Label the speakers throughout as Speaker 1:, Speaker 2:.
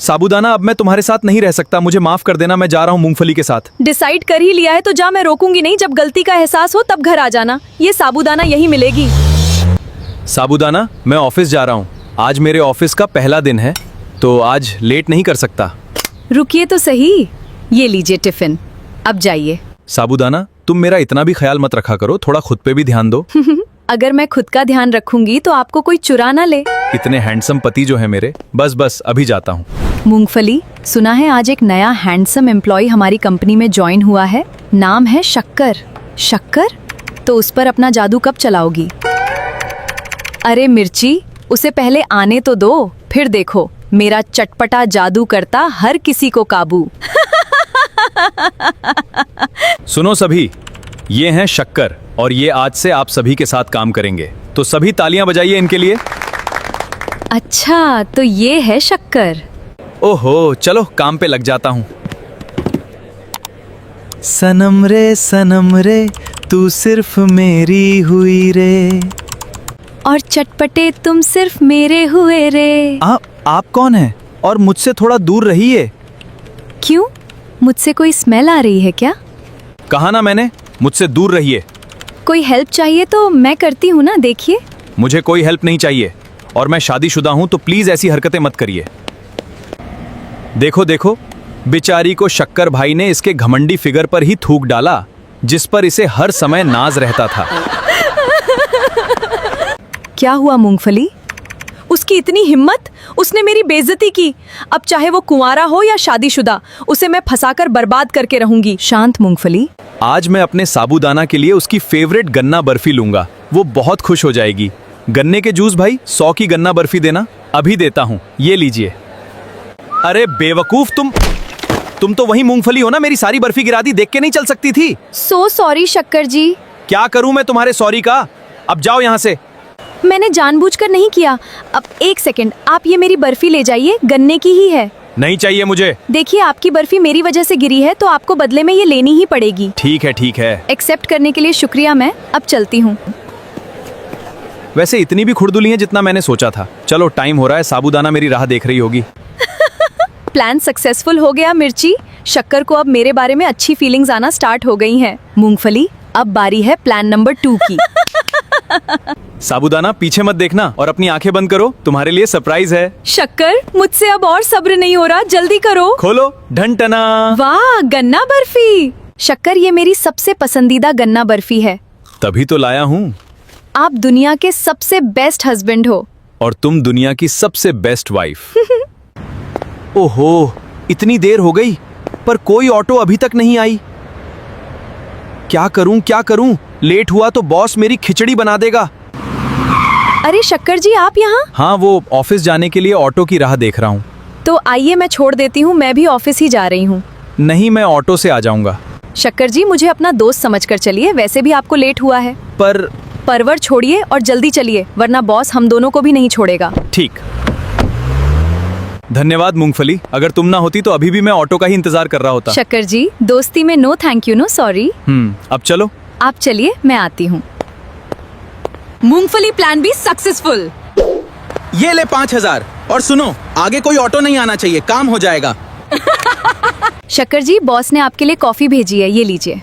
Speaker 1: साबूदाना, अब मैं तुम्हारे साथ नहीं रह सकता, मुझे माफ कर देना, मैं जा रहा हूँ मूंगफली के साथ।
Speaker 2: डिसाइड कर ही लिया है तो जा, मैं रोकूंगी नहीं। जब गलती का एहसास हो तब घर आ जाना, ये साबूदाना यही मिलेगी।
Speaker 1: साबूदाना, मैं ऑफिस जा रहा हूँ, आज मेरे ऑफिस का पहला दिन है, तो आज लेट नहीं कर सकता।
Speaker 2: रुकिए तो सही, ये लीजिए टिफिन, अब जाइए।
Speaker 1: साबूदाना, तुम मेरा इतना भी ख्याल मत रखा करो, थोड़ा खुद पे भी ध्यान दो।
Speaker 2: अगर मैं खुद का ध्यान रखूंगी तो आपको कोई चुरा ना ले।
Speaker 1: इतने हैंडसम पति जो है मेरे। बस बस अभी जाता हूँ।
Speaker 2: मूंगफली, सुना है आज एक नया हैंडसम एम्प्लॉय हमारी कंपनी में ज्वाइन हुआ है, नाम है शक्कर। शक्कर? तो उस पर अपना जादू कब चलाओगी? अरे मिर्ची, उसे पहले आने तो दो, फिर देखो मेरा चटपटा जादू करता हर किसी को काबू।
Speaker 1: सुनो सभी, ये हैं शक्कर और ये आज से आप सभी के साथ काम करेंगे, तो सभी तालियां बजाइए इनके लिए।
Speaker 2: अच्छा, तो ये है शक्कर।
Speaker 1: ओहो, चलो काम पे लग जाता हूँ। सनम रे तू सिर्फ मेरी हुई रे,
Speaker 2: और चटपटे तुम सिर्फ मेरे हुए रे।
Speaker 1: आप कौन हैं? और मुझसे थोड़ा दूर रहिए।
Speaker 2: क्यों, मुझसे कोई स्मेल आ रही है क्या?
Speaker 1: कहा ना मैंने, मुझसे दूर रहिए।
Speaker 2: कोई हेल्प चाहिए तो मैं करती हूँ ना, देखिए।
Speaker 1: मुझे कोई हेल्प नहीं चाहिए, और मैं शादीशुदा हूँ, तो प्लीज ऐसी हरकतें मत करिए। देखो देखो, बेचारी को शक्कर भाई ने इसके घमंडी फिगर पर ही थूक डाला, जिस पर इसे हर समय नाज रहता था।
Speaker 2: क्या हुआ मूंगफली? उसकी इतनी हिम्मत, उसने मेरी बेइज्जती की। अब चाहे वो कुंवारा हो या शादीशुदा, उसे मैं फंसाकर बर्बाद करके रहूंगी। शांत मूंगफली।
Speaker 1: आज मैं अपने साबूदाना के लिए उसकी फेवरेट गन्ना बर्फी लूंगा, वो बहुत खुश हो जाएगी। गन्ने के जूस भाई, 100 की गन्ना बर्फी देना। अभी देता हूँ, ये लीजिए। अरे बेवकूफ, तुम तो वही मूंगफली हो ना, मेरी सारी बर्फी गिरा दी, देख के नहीं चल सकती थी?
Speaker 2: सो सॉरी शक्कर जी।
Speaker 1: क्या करूं मैं तुम्हारे सॉरी का? अब जाओ यहाँ से।
Speaker 2: मैंने जानबूझकर नहीं किया। अब एक सेकंड, आप ये मेरी बर्फी ले जाइए, गन्ने की ही है।
Speaker 1: नहीं चाहिए मुझे।
Speaker 2: देखिए, आपकी बर्फी मेरी वजह से गिरी है, तो आपको बदले में ये लेनी ही पड़ेगी।
Speaker 1: ठीक है।
Speaker 2: एक्सेप्ट करने के लिए शुक्रिया, मैं अब चलती हूँ।
Speaker 1: वैसे इतनी भी खुरदुली है जितना मैंने सोचा था। चलो, टाइम हो रहा है, साबूदाना मेरी राह देख रही होगी।
Speaker 2: प्लान सक्सेसफुल हो गया मिर्ची। शक्कर को अब मेरे बारे में अच्छी फीलिंग्स आना स्टार्ट हो गई हैं। मूंगफली, अब बारी है प्लान नंबर 2 की।
Speaker 1: साबूदाना, पीछे मत देखना और अपनी आंखें बंद करो, तुम्हारे लिए सरप्राइज है।
Speaker 2: शक्कर, मुझसे अब और सब्र नहीं हो रहा, जल्दी करो।
Speaker 1: खोलो, ढंटना।
Speaker 2: वाह, गन्ना बर्फी। शक्कर, ये मेरी सबसे पसंदीदा गन्ना बर्फी है।
Speaker 1: तभी तो लाया हूँ।
Speaker 2: आप दुनिया के सबसे बेस्ट हस्बैंड हो।
Speaker 1: और तुम दुनिया की सबसे बेस्ट वाइफ। ओहो, इतनी देर हो गई, पर कोई ऑटो अभी तक नहीं आई। क्या करूं? लेट हुआ तो बॉस मेरी खिचड़ी बना देगा।
Speaker 2: अरे शक्कर जी, आप यहाँ?
Speaker 1: हाँ, वो ऑफिस जाने के लिए ऑटो की राह देख रहा हूँ।
Speaker 2: तो आइए, मैं छोड़ देती हूँ, मैं भी ऑफिस ही जा रही हूँ।
Speaker 1: नहीं, मैं ऑटो से आ जाऊंगा।
Speaker 2: शक्कर जी, मुझे अपना दोस्त समझकर चलिए, वैसे भी आपको लेट हुआ है। परवर छोड़िए और जल्दी चलिए, वरना बॉस हम दोनों को भी नहीं छोड़ेगा।
Speaker 1: ठीक। धन्यवाद मूंगफली, अगर तुम ना होती तो अभी भी मैं ऑटो का ही इंतजार कर रहा होता।
Speaker 2: शक्कर जी, दोस्ती में no thank you, no sorry.
Speaker 1: अब चलो।
Speaker 2: आप चलिए, मैं आती हूँ। मूंगफली प्लान भी सक्सेसफुल।
Speaker 3: ये ले 5000, और सुनो, आगे कोई ऑटो नहीं आना चाहिए, काम हो जाएगा।
Speaker 2: शक्कर जी, बॉस ने आपके लिए कॉफी भेजी है, ये लीजिए।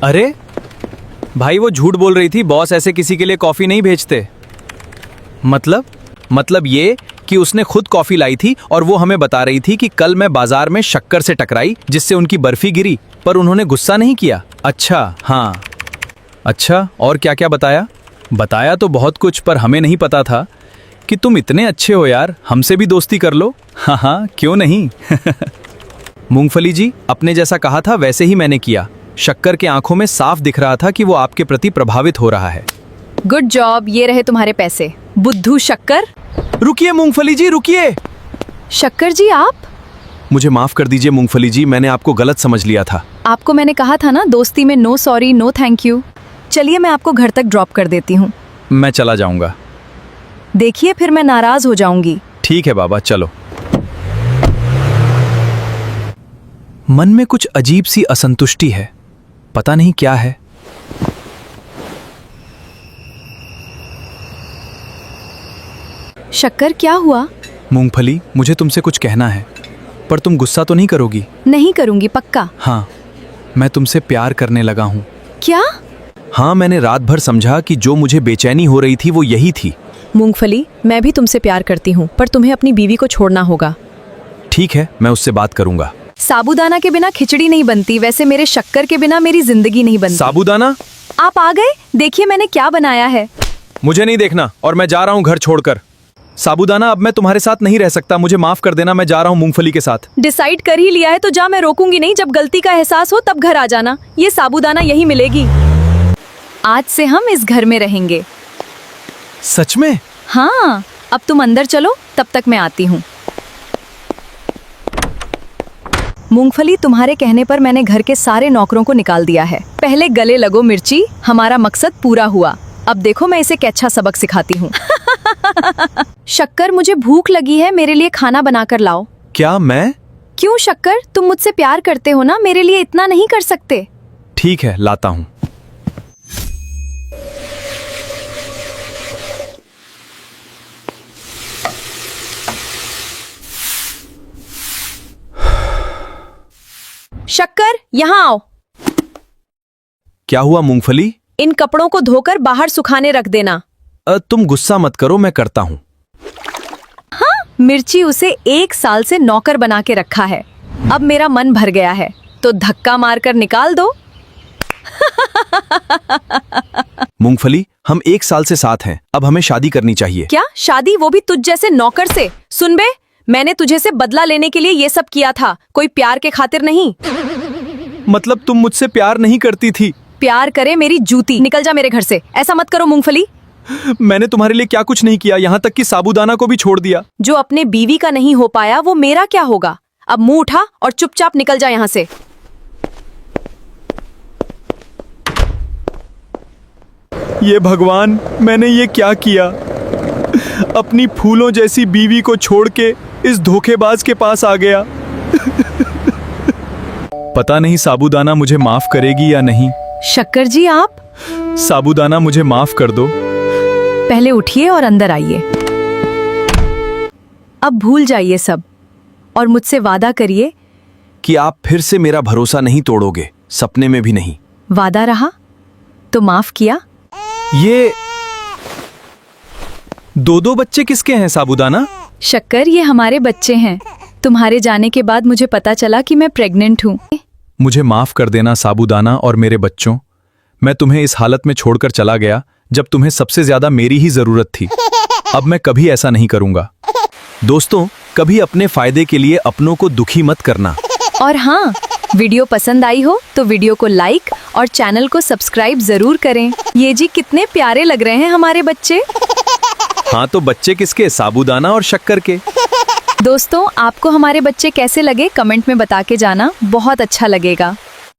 Speaker 1: अरे भाई, वो झूठ बोल रही थी, बॉस ऐसे किसी के लिए कॉफी नहीं भेजते। मतलब ये कि उसने खुद कॉफी लाई थी और वो हमें बता रही थी कि कल मैं बाजार में शक्कर से टकराई, जिससे उनकी बर्फी गिरी, पर उन्होंने गुस्सा नहीं किया। अच्छा, हाँ। अच्छा, और क्या क्या बताया? बताया तो बहुत कुछ, पर हमें नहीं पता था कि तुम इतने अच्छे हो यार, हमसे भी दोस्ती कर लो। हाँ, क्यों नहीं। मूंगफली जी, अपने जैसा कहा था वैसे ही मैंने किया। शक्कर के आंखों में साफ दिख रहा था कि वो आपके प्रति प्रभावित हो रहा है।
Speaker 2: गुड जॉब, ये रहे तुम्हारे पैसे। बुद्धू शक्कर।
Speaker 1: रुकिए मूंगफली जी, रुकिए।
Speaker 2: शक्कर जी, आप?
Speaker 1: मुझे माफ कर दीजिए मूंगफली जी, मैंने आपको गलत समझ लिया था।
Speaker 2: आपको मैंने कहा था ना, दोस्ती में no sorry, no thank you. चलिए, मैं आपको घर तक ड्रॉप कर देती हूँ।
Speaker 1: मैं चला जाऊंगा।
Speaker 2: देखिए, फिर मैं नाराज हो जाऊंगी।
Speaker 1: ठीक है बाबा, चलो। मन में कुछ अजीब सी असंतुष्टि है, पता नहीं क्या है।
Speaker 2: शक्कर, क्या हुआ?
Speaker 1: मूंगफली, मुझे तुमसे कुछ कहना है, पर तुम गुस्सा तो नहीं करोगी?
Speaker 2: नहीं करूंगी, पक्का।
Speaker 1: हाँ, मैं तुमसे प्यार करने लगा हूँ।
Speaker 2: क्या?
Speaker 1: हाँ, मैंने रात भर समझा कि जो मुझे बेचैनी हो रही थी वो यही थी।
Speaker 2: मूंगफली, मैं भी तुमसे प्यार करती हूँ, पर तुम्हें अपनी बीवी को छोड़ना होगा।
Speaker 1: ठीक है, मैं उससे बात करूंगा।
Speaker 2: साबूदाना के बिना खिचड़ी नहीं बनती, वैसे मेरे शक्कर के बिना मेरी जिंदगी नहीं बनती।
Speaker 1: साबूदाना?
Speaker 2: आप आ गए? देखिए मैंने क्या बनाया है।
Speaker 1: मुझे नहीं देखना, और मैं जा रहा हूँ घर छोड़कर। साबूदाना, अब मैं तुम्हारे साथ नहीं रह सकता, मुझे माफ कर देना, मैं जा रहा हूँ मूंगफली के साथ।
Speaker 2: डिसाइड कर ही लिया है तो जा, मैं रोकूंगी नहीं। जब गलती का एहसास हो तब घर आ जाना, ये साबूदाना यही मिलेगी। आज से हम इस घर में रहेंगे।
Speaker 1: सच में?
Speaker 2: हाँ, अब तुम अंदर चलो, तब तक मैं आती हूँ। मूंगफली, तुम्हारे कहने पर मैंने घर के सारे नौकरों को निकाल दिया है। पहले गले लगो मिर्ची, हमारा मकसद पूरा हुआ। अब देखो मैं इसे कैसा सबक सिखाती हूँ। शक्कर, मुझे भूख लगी है, मेरे लिए खाना बनाकर लाओ।
Speaker 1: क्या? मैं?
Speaker 2: क्यों शक्कर, तुम मुझसे प्यार करते हो ना, मेरे लिए इतना नहीं कर सकते?
Speaker 1: ठीक है, लाता हूँ।
Speaker 2: शक्कर, यहाँ आओ।
Speaker 1: क्या हुआ मूंगफली?
Speaker 2: इन कपड़ों को धोकर बाहर सुखाने रख देना।
Speaker 1: तुम गुस्सा मत करो, मैं करता हूँ।
Speaker 2: मिर्ची, उसे 1 साल से नौकर बना के रखा है, अब मेरा मन भर गया है तो धक्का मारकर निकाल दो।
Speaker 1: मूंगफली, हम 1 साल से साथ हैं, अब हमें शादी करनी चाहिए।
Speaker 2: क्या शादी, वो भी तुझ जैसे नौकर से? सुन बे, मैंने तुझे से बदला लेने के लिए ये सब किया था, कोई प्यार के खातिर नहीं।
Speaker 1: मतलब तुम मुझसे प्यार नहीं करती थी?
Speaker 2: प्यार करे मेरी जूती, निकल जा मेरे घर से। ऐसा मत करो मूंगफली।
Speaker 1: मैंने तुम्हारे लिए क्या कुछ नहीं किया, यहाँ तक कि साबूदाना को भी छोड़ दिया।
Speaker 2: जो अपने बीवी का नहीं हो पाया वो मेरा क्या होगा? अब मुंह उठा और चुपचाप निकल जा यहाँ से।
Speaker 1: ये भगवान, मैंने ये क्या किया? अपनी फूलों जैसी बीवी को छोड़ के इस धोखेबाज के पास आ गया। पता नहीं साबूदाना मुझे माफ करेगी या नहीं।
Speaker 2: शक्कर जी, आप?
Speaker 1: साबूदाना, मुझे माफ कर दो।
Speaker 2: पहले उठिए और अंदर आइए। अब भूल जाइए सब और मुझसे वादा करिए
Speaker 1: कि आप फिर से मेरा भरोसा नहीं तोड़ोगे, सपने में भी नहीं।
Speaker 2: वादा रहा तो माफ किया।
Speaker 1: ये 2 बच्चे किसके हैं साबूदाना?
Speaker 2: शक्कर, ये हमारे बच्चे हैं। तुम्हारे जाने के बाद मुझे पता चला कि मैं प्रेग्नेंट हूँ।
Speaker 1: मुझे माफ कर देना साबूदाना और मेरे बच्चों। मैं तुम्हें इस हालत में छोड़कर चला गया जब तुम्हें सबसे ज्यादा मेरी ही जरूरत थी। अब मैं कभी ऐसा नहीं करूंगा। दोस्तों, कभी अपने फायदे के लिए अपनों को दुखी मत करना।
Speaker 2: और हाँ, वीडियो पसंद आई हो तो वीडियो को लाइक और चैनल को सब्सक्राइब जरूर करें। ये जी कितने प्यारे लग रहे हैं हमारे बच्चे।
Speaker 1: हाँ, तो बच्चे किसके? साबूदाना और शक्कर के।
Speaker 2: दोस्तों, आपको हमारे बच्चे कैसे लगे कमेंट में बता के जाना, बहुत अच्छा लगेगा।